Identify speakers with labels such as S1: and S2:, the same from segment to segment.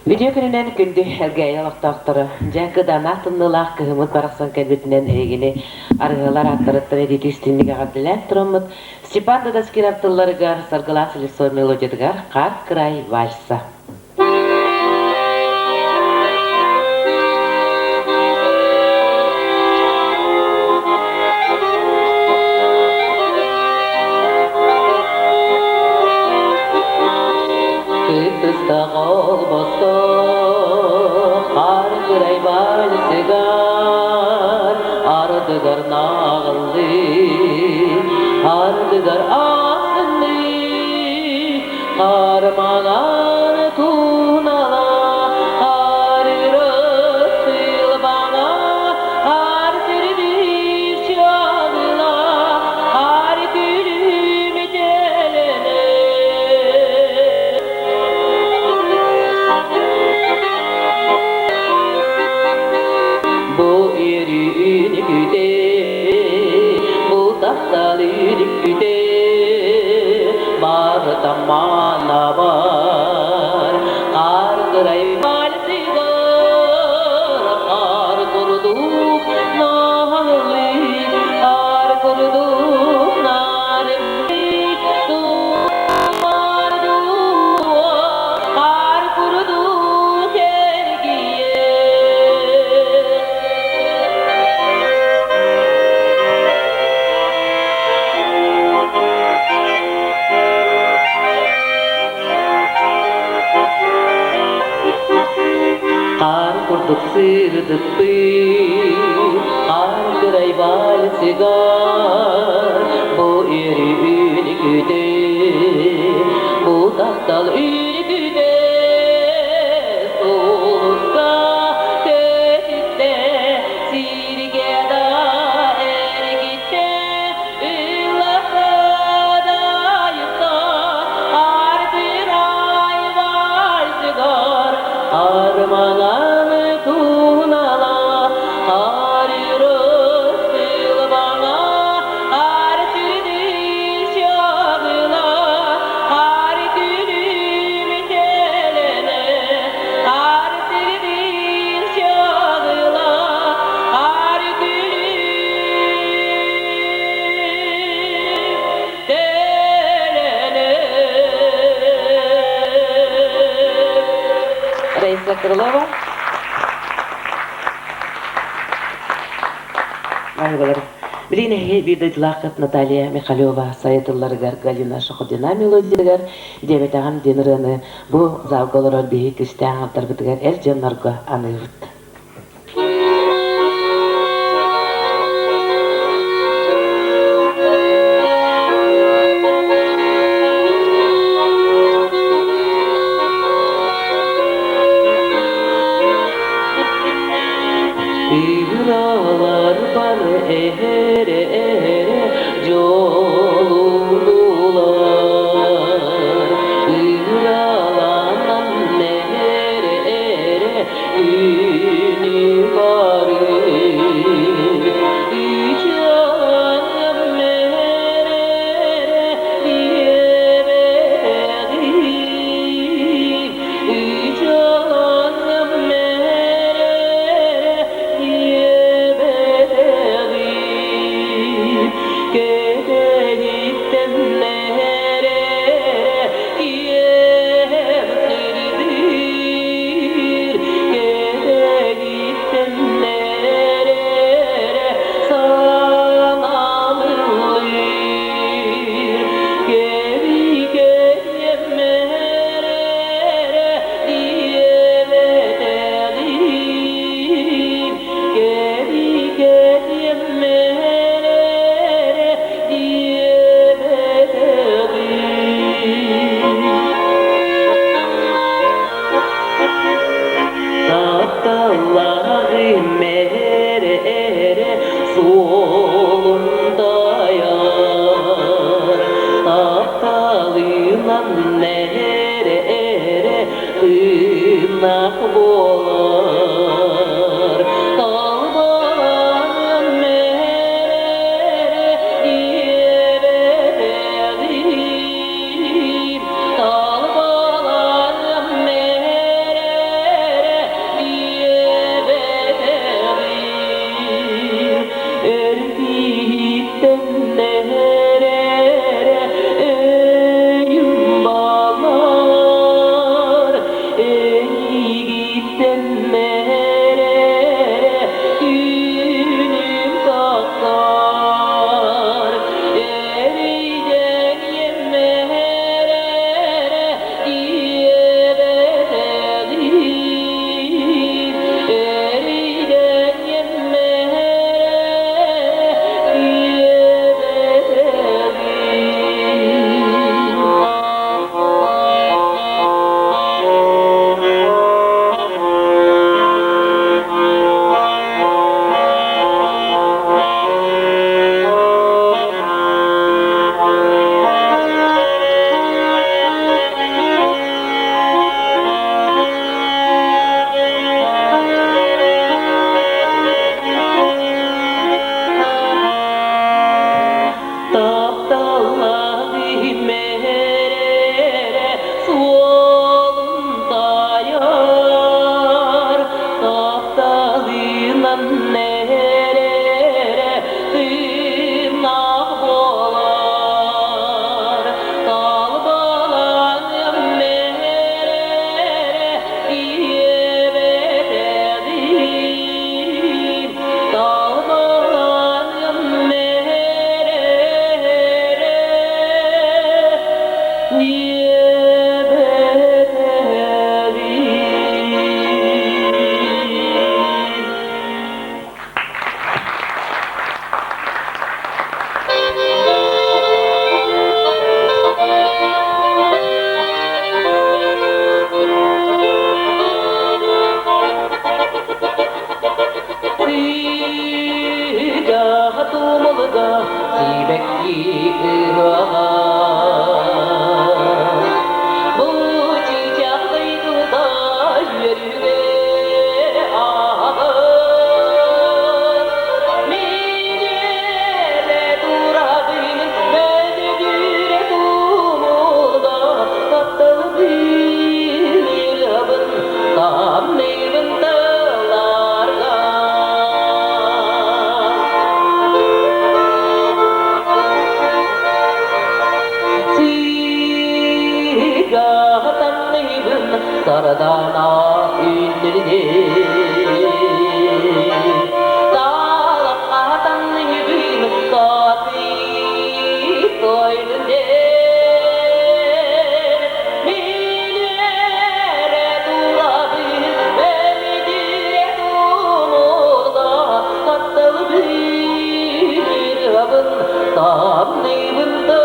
S1: Video gününden gündü elgeye vaktaktırı. Jankıdan atınlılaq kıhımıt baraqsan kelbetinden egini arıgalar attırıttır editi üstünlüge gaddilen turamıt. Степан Дадаскир Абдулларыгар саргылас лисой мелодиядыгар «Как край вальса». Кытыста қалбаста қар край вальсыгар ардыгар нағылды ardıgar asındı harmanan tunala harırısıl bana har sürüdür çağla har gülüm gelene bu yerin güde Daliriküde var tamana var Kar kıray valsigar Kar kurduk nahli Kar kurduk nahli Duvar duvar Kar kurduk ergiye Kar kurduk sırdıttı Kar kıray valsigar Bu eri ülküde Bu dağdal ülküde Soğukta tetikte Sirgeda ergitte Illahada yıkta Kar kıray valsigar Armanan tunala harırısıl bana har sürüdür çağla har gülüm gelene har sürüdür çağla har gülüm gelene Раиса Крылова. Благодарю. Біріне видеотлақыт Наталья Михалева, Саятылларыгар, Галина Шахудина мелодиягар, Деветаган Денраны, бұл завголорор бейі күстен алтарбытыгар әл жаннарға анығыт. Yıralar var ehere ehere yolundular Yıralan ehere ehere ünü bari İçan mehere diyemedim İçan mehere diyemedim Kedekten nere yemsirdir Kedekten nere sanalır Kedek yemere diyemedim Kedek yemere Tahtaları mere ere solunda yar Tahtalıyla nere ere tırnak bolar Dalbalan mere diyemedim Dalbalan mere saradana ünlüne dağlatan bir saati soylunde minere durabir bemidire dumurda tatlı bir rabın tam neyvında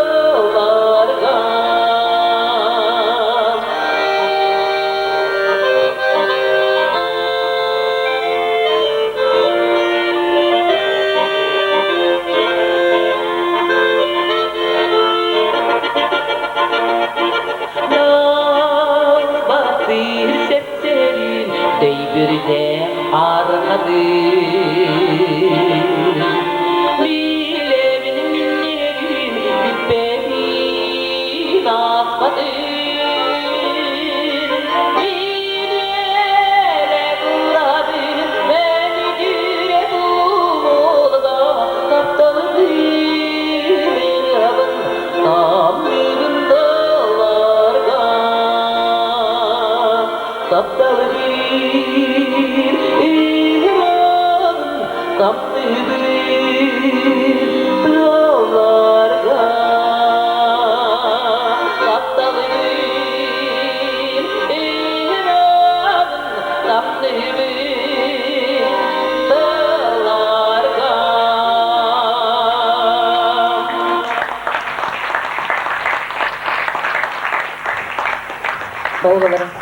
S1: Deybirde argadı Bilemin minnerin bitbehin asmadı Minere durabir beni güre dumulda Taptalı bir rabın tam yığındalarga Taptalı tatlı bir yollarga tatlı bir imanın tatlı bir yollarga Bayılırım.